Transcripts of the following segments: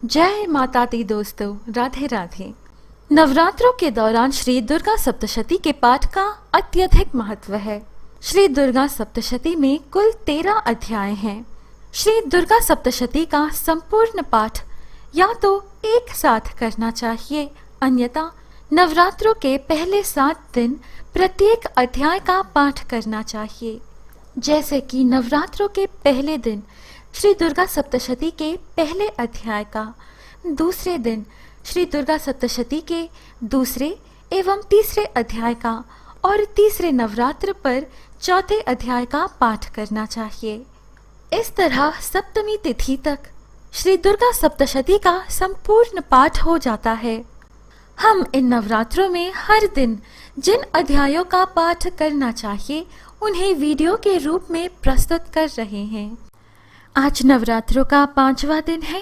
जय माता दी दोस्तों, राधे राधे। नवरात्रों के दौरान श्री दुर्गा सप्तशती के पाठ का अत्यधिक महत्व है। श्री दुर्गा सप्तशती में कुल 13 अध्याय हैं। श्री दुर्गा सप्तशती का संपूर्ण पाठ या तो एक साथ करना चाहिए, अन्यथा नवरात्रों के पहले 7 दिन प्रत्येक अध्याय का पाठ करना चाहिए। जैसे कि नवरात्रों के पहले दिन श्री दुर्गा सप्तशती के पहले अध्याय का, दूसरे दिन श्री दुर्गा सप्तशती के दूसरे एवं तीसरे अध्याय का और तीसरे नवरात्र पर चौथे अध्याय का पाठ करना चाहिए। इस तरह सप्तमी तिथि तक श्री दुर्गा सप्तशती का संपूर्ण पाठ हो जाता है। हम इन नवरात्रों में हर दिन जिन अध्यायों का पाठ करना चाहिए उन्हें वीडियो के रूप में प्रस्तुत कर रहे हैं। आज नवरात्रों का 5वां दिन है।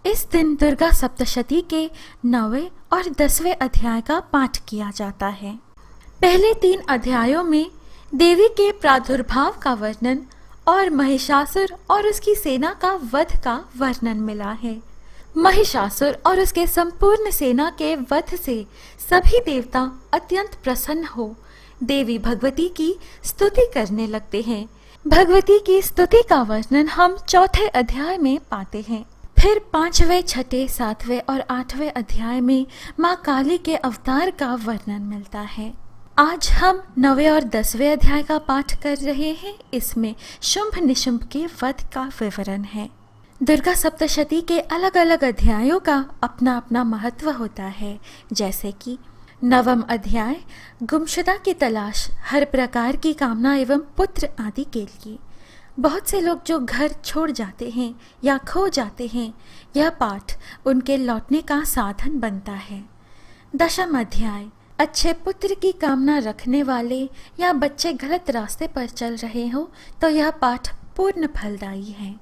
इस दिन दुर्गा सप्तशती के 9वें और 10वें अध्याय का पाठ किया जाता है। पहले 3 अध्यायों में देवी के प्रादुर्भाव का वर्णन और महिषासुर और उसकी सेना का वध का वर्णन मिला है। महिषासुर और उसके संपूर्ण सेना के वध से सभी देवता अत्यंत प्रसन्न हो देवी भगवती की स्तुति करने लगते हैं। भगवती की स्तुति का वर्णन हम चौथे अध्याय में पाते हैं। फिर 5वें, 6ठे, 7वें और 8वें अध्याय में माँ काली के अवतार का वर्णन मिलता है। आज हम 9वें और 10वें अध्याय का पाठ कर रहे हैं। इसमें शुंभ निशुंभ के वध का विवरण है। दुर्गा सप्तशती के अलग अलग अध्यायों का अपना अपना महत्व होता है। जैसे कि 9वां अध्याय गुमशुदा की तलाश, हर प्रकार की कामना एवं पुत्र आदि के लिए। बहुत से लोग जो घर छोड़ जाते हैं या खो जाते हैं, यह पाठ उनके लौटने का साधन बनता है। 10वां अध्याय अच्छे पुत्र की कामना रखने वाले या बच्चे गलत रास्ते पर चल रहे हो तो यह पाठ पूर्ण फलदायी है।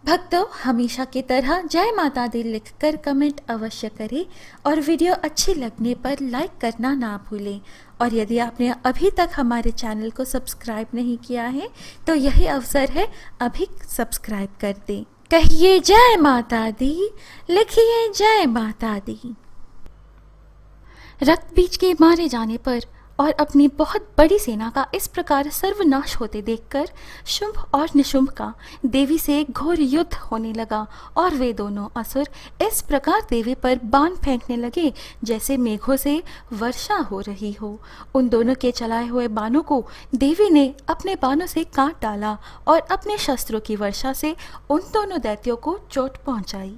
भक्तों, हमेशा की तरह जय माता दी लिखकर कमेंट अवश्य करें और वीडियो अच्छी लगने पर लाइक करना ना भूलें। और यदि आपने अभी तक हमारे चैनल को सब्सक्राइब नहीं किया है तो यही अवसर है, अभी सब्सक्राइब कर दें। कहिए जय माता दी, लिखिए जय माता दी। रक्त बीज के मारे जाने पर और अपनी बहुत बड़ी सेना का इस प्रकार सर्वनाश होते देखकर शुंभ और निशुंभ का देवी से घोर युद्ध होने लगा और वे दोनों असुर इस प्रकार देवी पर बाण फेंकने लगे जैसे मेघों से वर्षा हो रही हो। उन दोनों के चलाए हुए बाणों को देवी ने अपने बाणों से काट डाला और अपने शस्त्रों की वर्षा से उन दोनों दैत्यों को चोट पहुंचाई।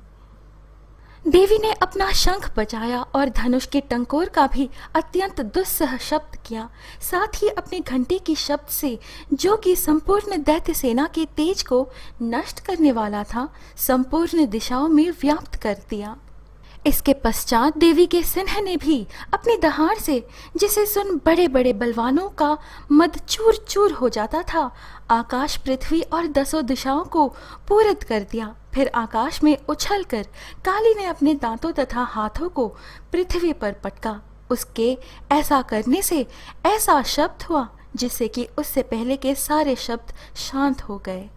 देवी ने अपना शंख बजाया और धनुष के टंकोर का भी अत्यंत दुस्सह शब्द किया। साथ ही अपने घंटे की शब्द से, जो कि संपूर्ण दैत्य सेना के तेज को नष्ट करने वाला था, संपूर्ण दिशाओं में व्याप्त कर दिया। इसके पश्चात देवी के सिंह ने भी अपनी दहाड़ से, जिसे सुन बड़े बड़े बलवानों का मद चूर चूर हो जाता था, आकाश, पृथ्वी और 10 दिशाओं को पूरित कर दिया। फिर आकाश में उछलकर काली ने अपने दांतों तथा हाथों को पृथ्वी पर पटका। उसके ऐसा करने से ऐसा शब्द हुआ जिससे कि उससे पहले के सारे शब्द शांत हो गए।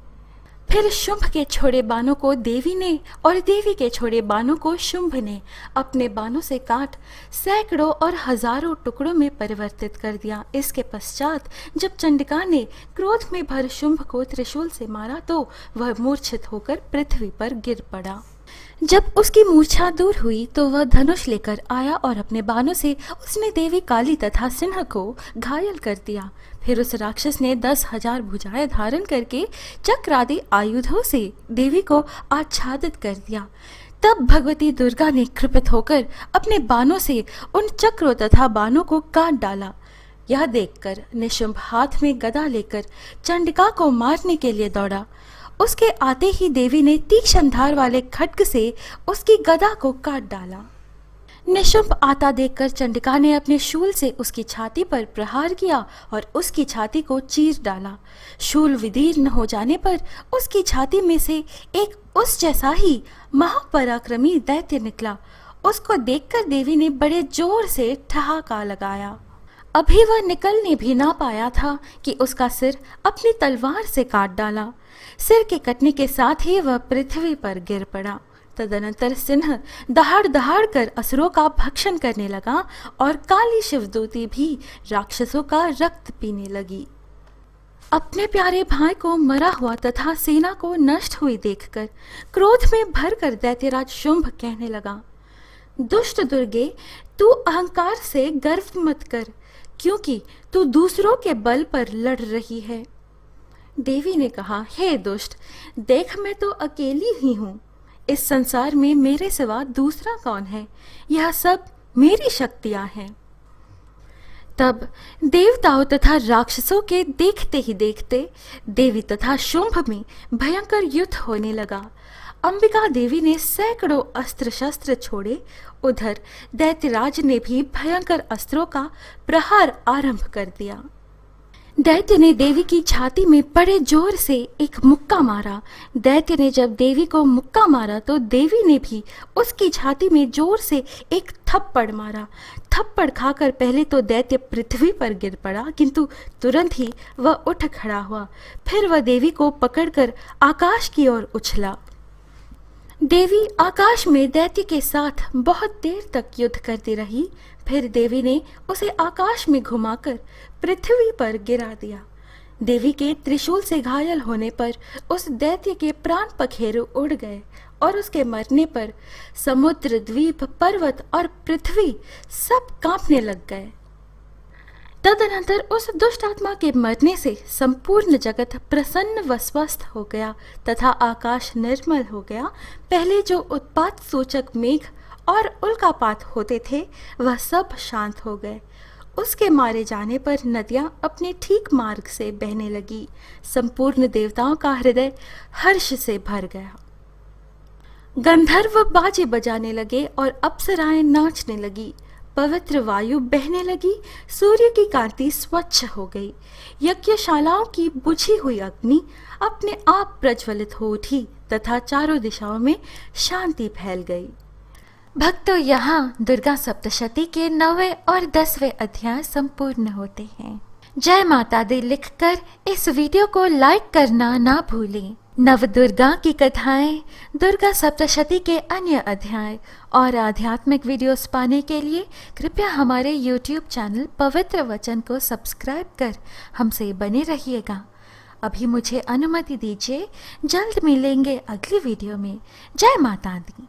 फिर शुंभ के छोड़े बाणों को देवी ने और देवी के छोड़े बाणों को शुंभ ने अपने बाणों से काट सैकड़ों और हजारों टुकड़ों में परिवर्तित कर दिया। इसके पश्चात जब चंडिका ने क्रोध में भर शुंभ को त्रिशूल से मारा तो वह मूर्छित होकर पृथ्वी पर गिर पड़ा। जब उसकी मूर्छा दूर हुई तो वह धनुष लेकर आया और अपने बाणों से उसने देवी काली तथा सिंह को घायल कर दिया। फिर उस राक्षस ने 10,000 भुजाएं धारण करके चक्र आदि आयुधों से देवी को आच्छादित कर दिया। तब भगवती दुर्गा ने कृपित होकर अपने बाणों से उन चक्रों तथा बाणों को काट डाला। यह देखकर निशुंभ हाथ में गदा लेकर चंडिका को मारने के लिए दौड़ा। उसके आते ही देवी ने तीक्ष्ण धार वाले खड्ग से उसकी गदा को काट डाला। निशुंभ आता देखकर चंडिका ने अपने शूल से उसकी छाती पर प्रहार किया और उसकी छाती को चीर डाला। शूल विदीर्ण हो जाने पर उसकी छाती में से एक उस जैसा ही महापराक्रमी दैत्य निकला। उसको देखकर देवी ने बड़े जोर से ठहाका लगाया। अभी वह निकलने भी ना पाया था कि उसका सिर अपनी तलवार से काट डाला। सिर के कटने के साथ ही वह पृथ्वी पर गिर पड़ा। तदनंतर सिंह दहाड़ दहाड़ कर असुरों का भक्षण करने लगा और काली शिवदूती भी राक्षसों का रक्त पीने लगी। अपने प्यारे भाई को मरा हुआ तथा सेना को नष्ट हुई देखकर क्रोध में भरकर दैत्यराज शुंभ कहने लगा, दुष्ट दुर्गे, तू अहंकार से गर्व मत कर, क्योंकि तू दूसरों के बल पर लड़ रही है। देवी ने कहा, हे दुष्ट, देख मैं तो अकेली ही हूँ। इस संसार में मेरे सिवा दूसरा कौन है? यह सब मेरी शक्तियां हैं। तब देवताओं तथा राक्षसों के देखते ही देखते देवी तथा शुंभ में भयंकर युद्ध होने लगा। अंबिका देवी ने सैकड़ों अस्त्र शस्त्र छोड़े। उधर दैत्यराज ने भी भयंकर अस्त्रों का प्रहार आरंभ कर दिया। दैत्य ने देवी की छाती में बड़े जोर से एक मुक्का मारा। दैत्य ने जब देवी को मुक्का मारा तो देवी ने भी उसकी छाती में जोर से एक थप्पड़ मारा। थप्पड़ खाकर पहले तो दैत्य पृथ्वी पर गिर पड़ा, किंतु तुरंत ही वह उठ खड़ा हुआ। फिर वह देवी को पकड़कर आकाश की ओर उछला। देवी आकाश में दैत्य के साथ बहुत देर तक युद्ध करती रही। फिर देवी ने उसे आकाश में घुमाकर पृथ्वी पर गिरा दिया। देवी के त्रिशूल से घायल होने पर उस दैत्य के प्राण पखेरु उड़ गए और उसके मरने पर समुद्र, द्वीप, पर्वत और पृथ्वी सब कांपने लग गए। तदनंतर उस दुष्ट आत्मा के मरने से संपूर्ण जगत प्रसन्न व स्वस्थ हो गया तथा आकाश निर्मल हो गया। पहले जो उत्पात सूचक मेघ और उल्कापात होते थे वह सब शांत हो गए। उसके मारे जाने पर नदियां अपने ठीक मार्ग से बहने लगी। संपूर्ण देवताओं का हृदय हर्ष से भर गया। गंधर्व बाजे बजाने लगे और अप्सराएं नाचने लगी। पवित्र वायु बहने लगी। सूर्य की कांति स्वच्छ हो गई। यज्ञशालाओं की बुझी हुई अग्नि अपने आप प्रज्वलित हो उठी तथा चारों दिशाओं में शांति फैल गई। भक्तों, यहाँ दुर्गा सप्तशती के 9वें और 10वें अध्याय संपूर्ण होते हैं। जय माता दी लिखकर इस वीडियो को लाइक करना ना भूलें। नव दुर्गा की कथाएं, दुर्गा सप्तशती के अन्य अध्याय और आध्यात्मिक वीडियोस पाने के लिए कृपया हमारे YouTube चैनल पवित्र वचन को सब्सक्राइब कर हमसे बने रहिएगा। अभी मुझे अनुमति दीजिए, जल्द मिलेंगे अगली वीडियो में। जय माता दी।